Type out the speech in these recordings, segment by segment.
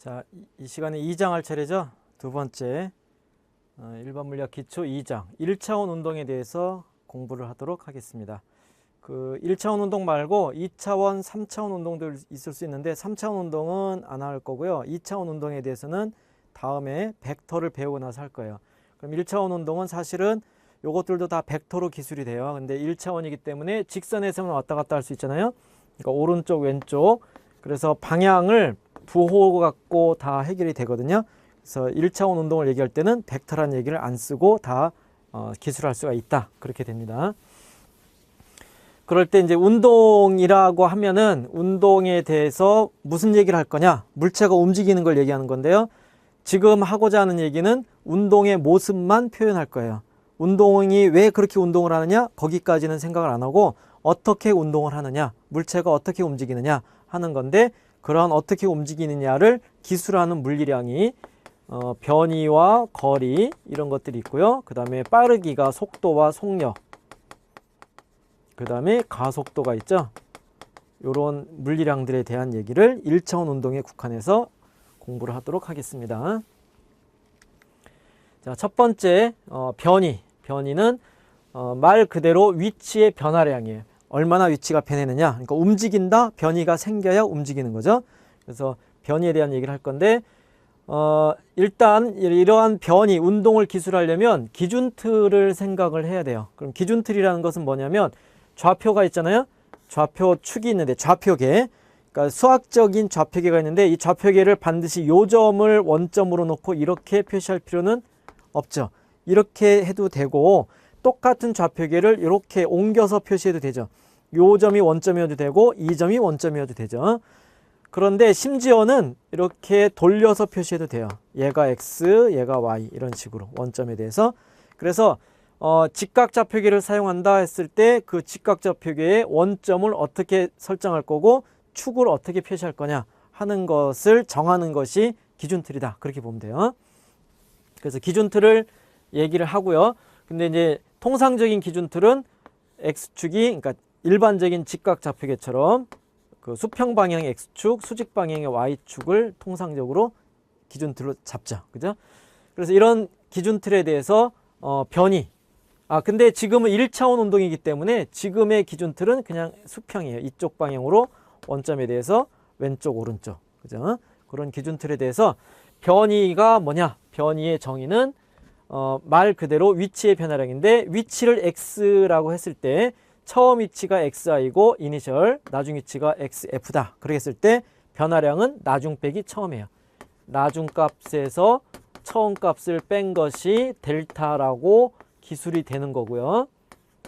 자, 이 시간에 2장 할 차례죠. 두 번째 일반 물리학 기초 2장 1차원 운동에 대해서 공부를 하도록 하겠습니다. 그 1차원 운동 말고 2차원, 3차원 운동도 있을 수 있는데 3차원 운동은 안 할 거고요. 2차원 운동에 대해서는 다음에 벡터를 배우고 나서 할 거예요. 그럼 1차원 운동은 사실은 요것들도 다 벡터로 기술이 돼요. 근데 1차원이기 때문에 직선에서만 왔다 갔다 할 수 있잖아요. 그러니까 오른쪽, 왼쪽. 그래서 방향을 부호 갖고 다 해결이 되거든요. 그래서 1차원 운동을 얘기할 때는 벡터라는 얘기를 안 쓰고 다 기술할 수가 있다. 그렇게 됩니다. 그럴 때 이제 운동이라고 하면은 운동에 대해서 무슨 얘기를 할 거냐? 물체가 움직이는 걸 얘기하는 건데요. 지금 하고자 하는 얘기는 운동의 모습만 표현할 거예요. 운동이 왜 그렇게 운동을 하느냐? 거기까지는 생각을 안 하고 어떻게 운동을 하느냐? 물체가 어떻게 움직이느냐 하는 건데 그런 어떻게 움직이느냐를 기술하는 물리량이 변이와 거리 이런 것들이 있고요. 그 다음에 빠르기가 속도와 속력, 그 다음에 가속도가 있죠. 이런 물리량들에 대한 얘기를 1차원 운동에 국한해서 공부를 하도록 하겠습니다. 자, 첫 번째 변이. 변이는 말 그대로 위치의 변화량이에요. 얼마나 위치가 변했느냐. 그러니까 움직인다, 변이가 생겨야 움직이는 거죠. 그래서 변이에 대한 얘기를 할 건데 일단 이러한 변이, 운동을 기술하려면 기준틀을 생각을 해야 돼요. 그럼 기준틀이라는 것은 뭐냐면 좌표가 있잖아요. 좌표축이 있는데 좌표계. 그러니까 수학적인 좌표계가 있는데 이 좌표계를 반드시 요점을 원점으로 놓고 이렇게 표시할 필요는 없죠. 이렇게 해도 되고 똑같은 좌표계를 이렇게 옮겨서 표시해도 되죠. 요점이 원점이어도 되고 이 점이 원점이어도 되죠. 그런데 심지어는 이렇게 돌려서 표시해도 돼요. 얘가 X, 얘가 Y 이런 식으로 원점에 대해서. 그래서 직각 좌표계를 사용한다 했을 때 그 직각 좌표계의 원점을 어떻게 설정할 거고 축을 어떻게 표시할 거냐 하는 것을 정하는 것이 기준틀이다. 그렇게 보면 돼요. 그래서 기준틀을 얘기를 하고요. 근데 이제 통상적인 기준틀은 X축이, 그러니까 일반적인 직각 좌표계처럼 그 수평 방향의 X축, 수직 방향의 Y축을 통상적으로 기준틀로 잡죠. 그죠? 그래서 이런 기준틀에 대해서 변이. 근데 지금은 1차원 운동이기 때문에 지금의 기준틀은 그냥 수평이에요. 이쪽 방향으로 원점에 대해서 왼쪽, 오른쪽. 그죠? 그런 기준틀에 대해서 변이가 뭐냐? 변이의 정의는 말 그대로 위치의 변화량인데 위치를 X라고 했을 때 처음 위치가 XI고 이니셜, 나중 위치가 XF다. 그렇게 했을 때 변화량은 나중 빼기 처음이에요. 나중 값에서 처음 값을 뺀 것이 델타라고 기술이 되는 거고요.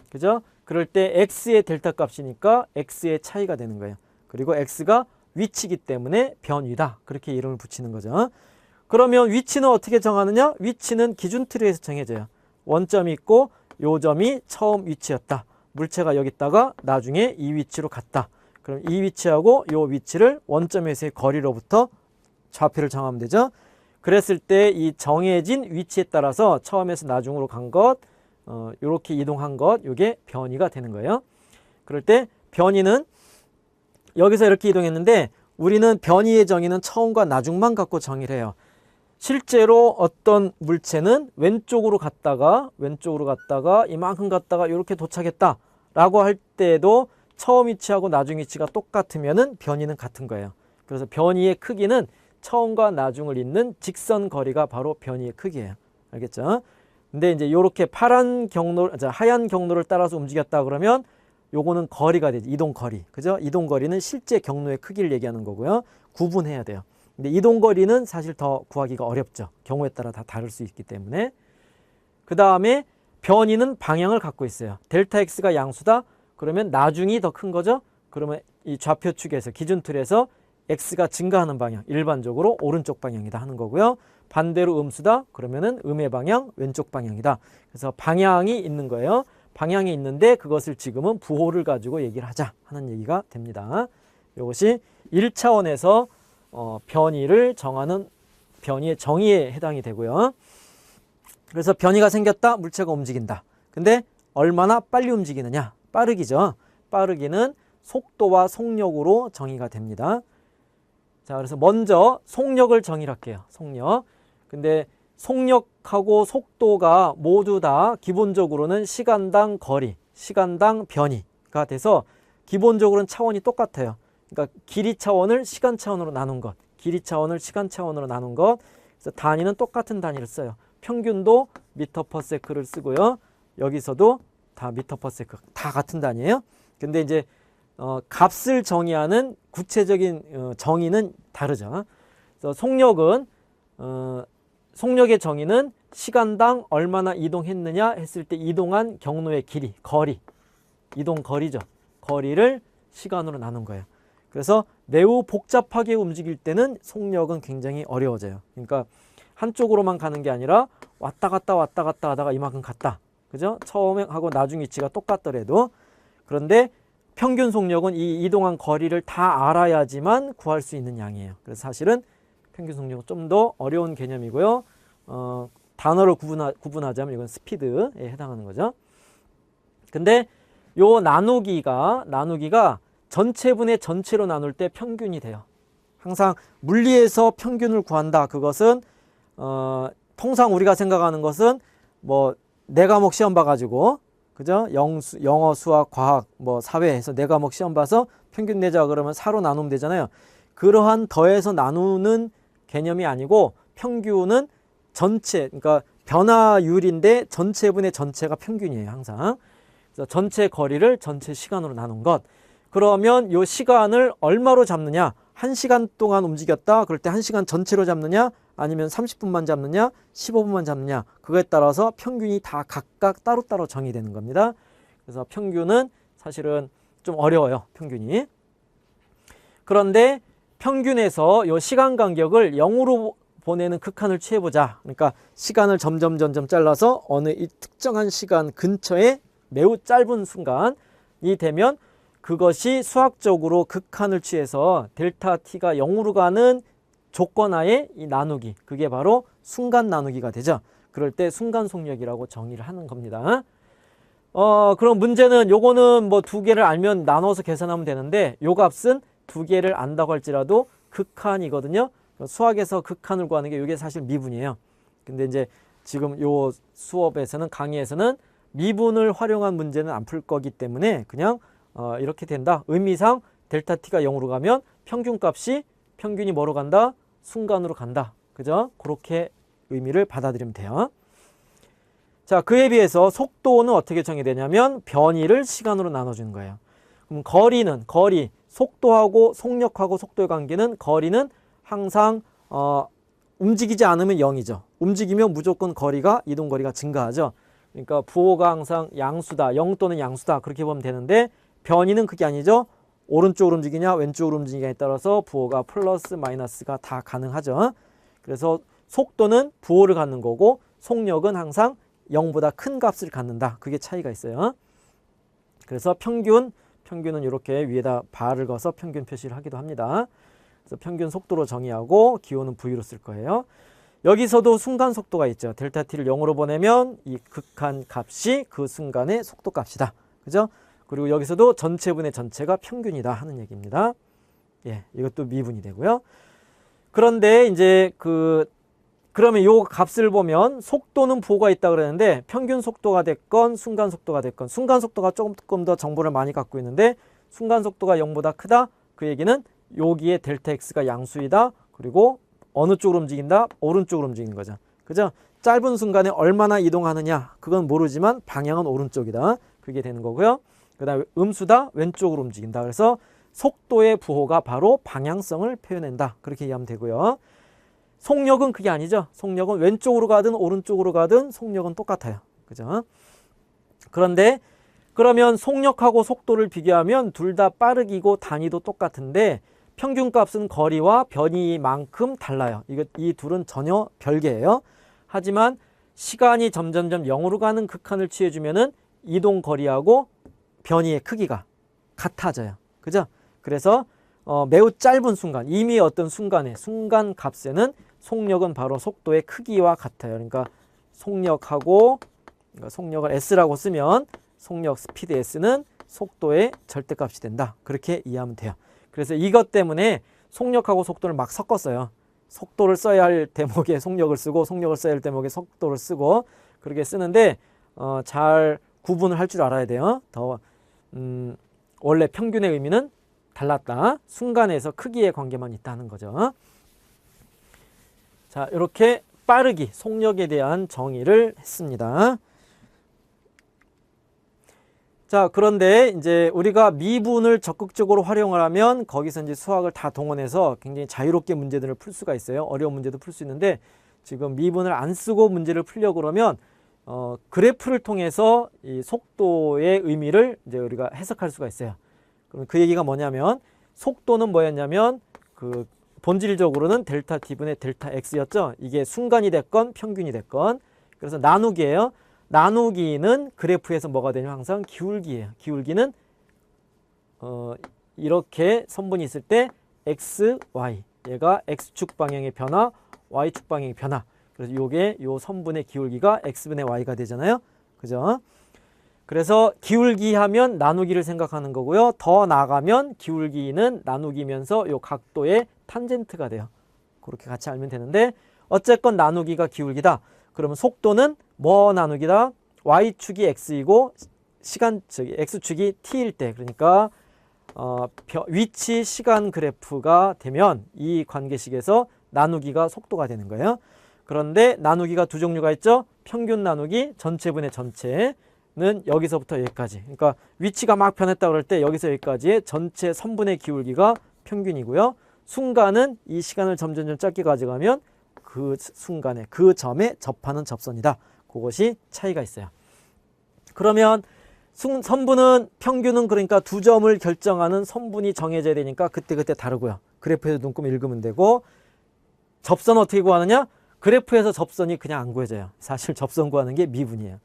그죠? 그럴 때 X의 델타 값이니까 X의 차이가 되는 거예요. 그리고 X가 위치이기 때문에 변위다. 그렇게 이름을 붙이는 거죠. 그러면 위치는 어떻게 정하느냐? 위치는 기준틀에서 정해져요. 원점이 있고 요점이 처음 위치였다. 물체가 여기 있다가 나중에 이 위치로 갔다. 그럼 이 위치하고 요 위치를 원점에서의 거리로부터 좌표를 정하면 되죠. 그랬을 때 이 정해진 위치에 따라서 처음에서 나중으로 간 것, 이렇게 이동한 것, 이게 변이가 되는 거예요. 그럴 때 변이는 여기서 이렇게 이동했는데 우리는 변이의 정의는 처음과 나중만 갖고 정의를 해요. 실제로 어떤 물체는 왼쪽으로 갔다가 이만큼 갔다가 이렇게 도착했다 라고 할 때도 처음 위치하고 나중 위치가 똑같으면은 변이는 같은 거예요. 그래서 변이의 크기는 처음과 나중을 잇는 직선 거리가 바로 변이의 크기예요. 알겠죠? 근데 이제 이렇게 하얀 경로를 따라서 움직였다 그러면 요거는 거리가 되죠. 이동 거리. 그죠? 이동 거리는 실제 경로의 크기를 얘기하는 거고요. 구분해야 돼요. 근데 이동 거리는 사실 더 구하기가 어렵죠. 경우에 따라 다 다를 수 있기 때문에. 그 다음에 변이는 방향을 갖고 있어요. 델타 X가 양수다. 그러면 나중이 더 큰 거죠. 그러면 이 좌표축에서 기준틀에서 X가 증가하는 방향, 일반적으로 오른쪽 방향이다 하는 거고요. 반대로 음수다. 그러면은 음의 방향, 왼쪽 방향이다. 그래서 방향이 있는 거예요. 방향이 있는데 그것을 지금은 부호를 가지고 얘기를 하자 하는 얘기가 됩니다. 이것이 1차원에서 변이를 정하는 변이의 정의에 해당이 되고요. 그래서 변이가 생겼다. 물체가 움직인다. 근데 얼마나 빨리 움직이느냐? 빠르기죠. 빠르기는 속도와 속력으로 정의가 됩니다. 자, 그래서 먼저 속력을 정의를 할게요. 속력. 근데 속력하고 속도가 모두 다 기본적으로는 시간당 거리, 시간당 변이가 돼서 기본적으로는 차원이 똑같아요. 그러니까 길이 차원을 시간 차원으로 나눈 것, 길이 차원을 시간 차원으로 나눈 것. 그래서 단위는 똑같은 단위를 써요. 평균도 미터 퍼 세크를 쓰고요. 여기서도 다 미터 퍼 세크, 다 같은 단위예요. 근데 이제 값을 정의하는 구체적인 정의는 다르죠. 그래서 속력의 정의는 시간당 얼마나 이동했느냐 했을 때 이동한 경로의 길이, 거리, 이동 거리죠. 거리를 시간으로 나눈 거예요. 그래서 매우 복잡하게 움직일 때는 속력은 굉장히 어려워져요. 그러니까 한쪽으로만 가는 게 아니라 왔다 갔다 하다가 이만큼 갔다. 그죠? 처음에 하고 나중 위치가 똑같더라도. 그런데 평균 속력은 이 이동한 거리를 다 알아야지만 구할 수 있는 양이에요. 그래서 사실은 평균 속력은 좀 더 어려운 개념이고요. 단어를 구분하자면 이건 스피드에 해당하는 거죠. 근데 요 나누기가 전체분의 전체로 나눌 때 평균이 돼요. 항상 물리에서 평균을 구한다. 그것은 통상 우리가 생각하는 것은 뭐 4과목 시험 봐가지고 그죠? 영어, 수학, 과학, 뭐 사회에서 4과목 시험 봐서 평균 내자 그러면 4로 나누면 되잖아요. 그러한 더해서 나누는 개념이 아니고 평균은 전체, 그러니까 변화율인데 전체분의 전체가 평균이에요. 항상. 그래서 전체 거리를 전체 시간으로 나눈 것. 그러면 이 시간을 얼마로 잡느냐? 1시간 동안 움직였다. 그럴 때 1시간 전체로 잡느냐? 아니면 30분만 잡느냐? 15분만 잡느냐? 그거에 따라서 평균이 다 각각 따로따로 정의되는 겁니다. 그래서 평균은 사실은 좀 어려워요. 평균이. 그런데 평균에서 이 시간 간격을 0으로 보내는 극한을 취해보자. 그러니까 시간을 점점 잘라서 어느 이 특정한 시간 근처에 매우 짧은 순간이 되면 그것이 수학적으로 극한을 취해서 델타 t가 0으로 가는 조건하에 이 나누기, 그게 바로 순간 나누기가 되죠. 그럴 때 순간 속력이라고 정의를 하는 겁니다. 그럼 문제는 요거는 뭐 2개를 알면 나눠서 계산하면 되는데 요 값은 2개를 안다고 할지라도 극한이거든요. 수학에서 극한을 구하는 게 이게 사실 미분이에요. 근데 이제 지금 요 수업에서는 강의에서는 미분을 활용한 문제는 안 풀 거기 때문에 그냥 이렇게 된다. 의미상 델타 t가 0으로 가면 평균이 뭐로 간다? 순간으로 간다. 그죠? 그렇게 의미를 받아들이면 돼요. 자, 그에 비해서 속도는 어떻게 정의되냐면 변이를 시간으로 나눠주는 거예요. 그럼 거리, 속도하고 속력하고 속도의 관계는 거리는 항상 움직이지 않으면 0이죠. 움직이면 무조건 이동 거리가 증가하죠. 그러니까 부호가 항상 양수다, 0 또는 양수다 그렇게 보면 되는데 변이는 그게 아니죠. 오른쪽으로 움직이냐 왼쪽으로 움직이냐에 따라서 부호가 플러스 마이너스가 다 가능하죠. 그래서 속도는 부호를 갖는 거고 속력은 항상 0보다 큰 값을 갖는다. 그게 차이가 있어요. 그래서 평균은 이렇게 위에다 바를 그어서 평균 표시를 하기도 합니다. 그래서 평균 속도로 정의하고 기호는 V로 쓸 거예요. 여기서도 순간 속도가 있죠. 델타 t를 0으로 보내면 이 극한 값이 그 순간의 속도 값이다. 그죠? 그리고 여기서도 전체분의 전체가 평균이다 하는 얘기입니다. 예, 이것도 미분이 되고요. 그런데 이제 그러면 요 값을 보면 속도는 부호가 있다 그랬는데 평균 속도가 됐건 순간 속도가 됐건 순간 속도가 조금 더 정보를 많이 갖고 있는데 순간 속도가 0보다 크다. 그 얘기는 여기에 델타 x가 양수이다. 그리고 어느 쪽으로 움직인다? 오른쪽으로 움직이는 거죠. 그죠? 짧은 순간에 얼마나 이동하느냐? 그건 모르지만 방향은 오른쪽이다. 그게 되는 거고요. 그 다음에 음수다? 왼쪽으로 움직인다. 그래서 속도의 부호가 바로 방향성을 표현한다. 그렇게 이해하면 되고요. 속력은 그게 아니죠. 속력은 왼쪽으로 가든 오른쪽으로 가든 속력은 똑같아요. 그죠? 그런데 그러면 속력하고 속도를 비교하면 둘 다 빠르기고 단위도 똑같은데 평균값은 거리와 변이만큼 달라요. 이 둘은 전혀 별개예요. 하지만 시간이 점점점 0으로 가는 극한을 취해주면은 이동 거리하고 변이의 크기가 같아져요. 그죠? 그래서 매우 짧은 순간, 이미 어떤 순간 값에는 속력은 바로 속도의 크기와 같아요. 그러니까 속력을 S라고 쓰면 속력 스피드 S는 속도의 절대값이 된다. 그렇게 이해하면 돼요. 그래서 이것 때문에 속력하고 속도를 막 섞었어요. 속도를 써야 할 대목에 속력을 쓰고 속력을 써야 할 대목에 속도를 쓰고 그렇게 쓰는데 잘 구분을 할 줄 알아야 돼요. 원래 평균의 의미는 달랐다. 순간에서 크기의 관계만 있다는 거죠. 자, 이렇게 빠르기, 속력에 대한 정의를 했습니다. 자, 그런데 이제 우리가 미분을 적극적으로 활용을 하면 거기서 이제 수학을 다 동원해서 굉장히 자유롭게 문제들을 풀 수가 있어요. 어려운 문제도 풀 수 있는데 지금 미분을 안 쓰고 문제를 풀려고 그러면 그래프를 통해서 이 속도의 의미를 이제 우리가 해석할 수가 있어요. 그럼 그 얘기가 뭐냐면 속도는 뭐였냐면 그 본질적으로는 델타 t분의 델타 x였죠. 이게 순간이 됐건 평균이 됐건. 그래서 나누기예요. 나누기는 그래프에서 뭐가 되냐면 항상 기울기예요. 기울기는 이렇게 선분이 있을 때 x, y 얘가 x축 방향의 변화, y축 방향의 변화. 그래서 요게 요 선분의 기울기가 x분의 y가 되잖아요. 그죠? 그래서 기울기 하면 나누기를 생각하는 거고요. 더 나가면 기울기는 나누기면서 요 각도의 탄젠트가 돼요. 그렇게 같이 알면 되는데 어쨌건 나누기가 기울기다. 그러면 속도는 뭐 나누기다? y축이 x이고 x축이 t일 때 그러니까 위치 시간 그래프가 되면 이 관계식에서 나누기가 속도가 되는 거예요. 그런데 나누기가 두 종류가 있죠. 평균 나누기, 전체분의 전체는 여기서부터 여기까지. 그러니까 위치가 막 변했다 그럴 때 여기서 여기까지의 전체 선분의 기울기가 평균이고요. 순간은 이 시간을 점점 짧게 가져가면 그 순간에 그 점에 접하는 접선이다. 그것이 차이가 있어요. 그러면 선분은 평균은 그러니까 두 점을 결정하는 선분이 정해져야 되니까 그때그때 다르고요. 그래프에서 눈금 읽으면 되고 접선 어떻게 구하느냐? 그래프에서 접선이 그냥 안 구해져요. 사실 접선 구하는 게 미분이에요.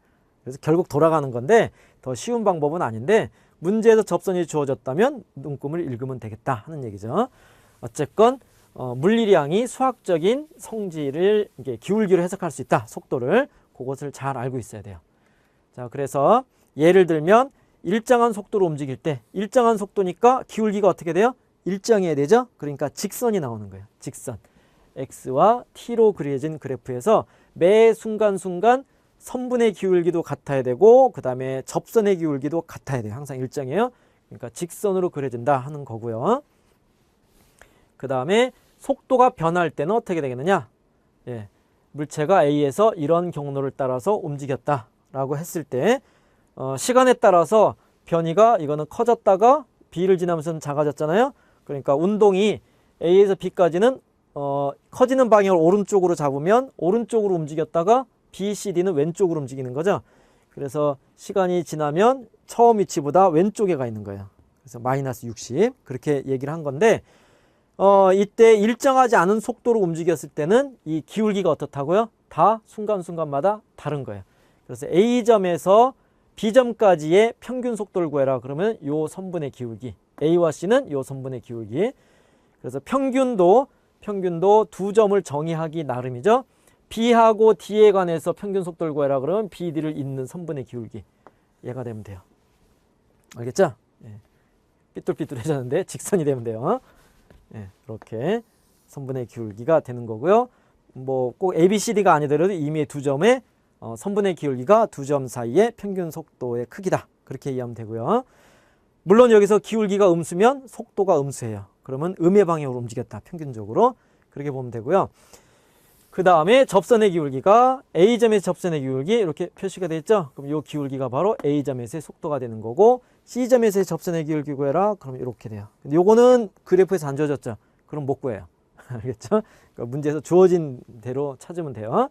그래서 결국 돌아가는 건데 더 쉬운 방법은 아닌데 문제에서 접선이 주어졌다면 눈금을 읽으면 되겠다 하는 얘기죠. 어쨌건 물리량이 수학적인 성질을 이게 기울기로 해석할 수 있다. 속도를 그것을 잘 알고 있어야 돼요. 자, 그래서 예를 들면 일정한 속도로 움직일 때 일정한 속도니까 기울기가 어떻게 돼요? 일정해야 되죠. 그러니까 직선이 나오는 거예요. 직선. x와 t로 그려진 그래프에서 매 순간순간 선분의 기울기도 같아야 되고 그 다음에 접선의 기울기도 같아야 돼요. 항상 일정해요. 그러니까 직선으로 그려진다 하는 거고요. 그 다음에 속도가 변할 때는 어떻게 되겠느냐? 예, 물체가 A에서 이런 경로를 따라서 움직였다 라고 했을 때 시간에 따라서 변이가 이거는 커졌다가 B를 지나면서 작아졌잖아요. 그러니까 운동이 A에서 B까지는 커지는 방향을 오른쪽으로 잡으면 오른쪽으로 움직였다가 B, C, D는 왼쪽으로 움직이는 거죠. 그래서 시간이 지나면 처음 위치보다 왼쪽에 가 있는 거예요. 그래서 마이너스 60 그렇게 얘기를 한 건데 이때 일정하지 않은 속도로 움직였을 때는 이 기울기가 어떻다고요? 다 순간순간마다 다른 거예요. 그래서 A점에서 B점까지의 평균 속도를 구해라. 그러면 요 선분의 기울기 A와 C는 요 선분의 기울기. 그래서 평균도 두 점을 정의하기 나름이죠. B하고 D에 관해서 평균 속도를 구해라. 그러면 B, D를 잇는 선분의 기울기 얘가 되면 돼요. 알겠죠? 예. 삐뚤삐뚤해졌는데 직선이 되면 돼요. 예, 이렇게 선분의 기울기가 되는 거고요. 뭐 꼭 A, B, C, D가 아니더라도 이미 두 점의 선분의 기울기가 두 점 사이의 평균 속도의 크기다. 그렇게 이해하면 되고요. 물론 여기서 기울기가 음수면 속도가 음수예요. 그러면 음의 방향으로 움직였다. 평균적으로. 그렇게 보면 되고요. 그 다음에 접선의 기울기가 A점에서 접선의 기울기 이렇게 표시가 되어 있죠. 그럼 이 기울기가 바로 A점에서의 속도가 되는 거고 C점에서의 접선의 기울기 구해라. 그럼 이렇게 돼요. 근데 요거는 그래프에서 안 주어졌죠. 그럼 못 구해요. 알겠죠? 그러니까 문제에서 주어진 대로 찾으면 돼요.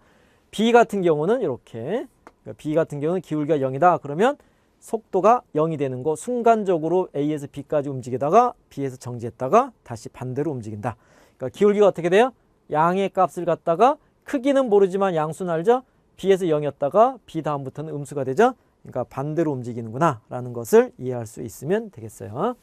B 같은 경우는 이렇게 그러니까 B 같은 경우는 기울기가 0이다. 그러면 속도가 0이 되는 거 순간적으로 A에서 B까지 움직이다가 B에서 정지했다가 다시 반대로 움직인다. 그러니까 기울기가 어떻게 돼요? 양의 값을 갖다가 크기는 모르지만 양수는 알죠? B에서 0이었다가 B 다음부터는 음수가 되죠? 그러니까 반대로 움직이는구나 라는 것을 이해할 수 있으면 되겠어요.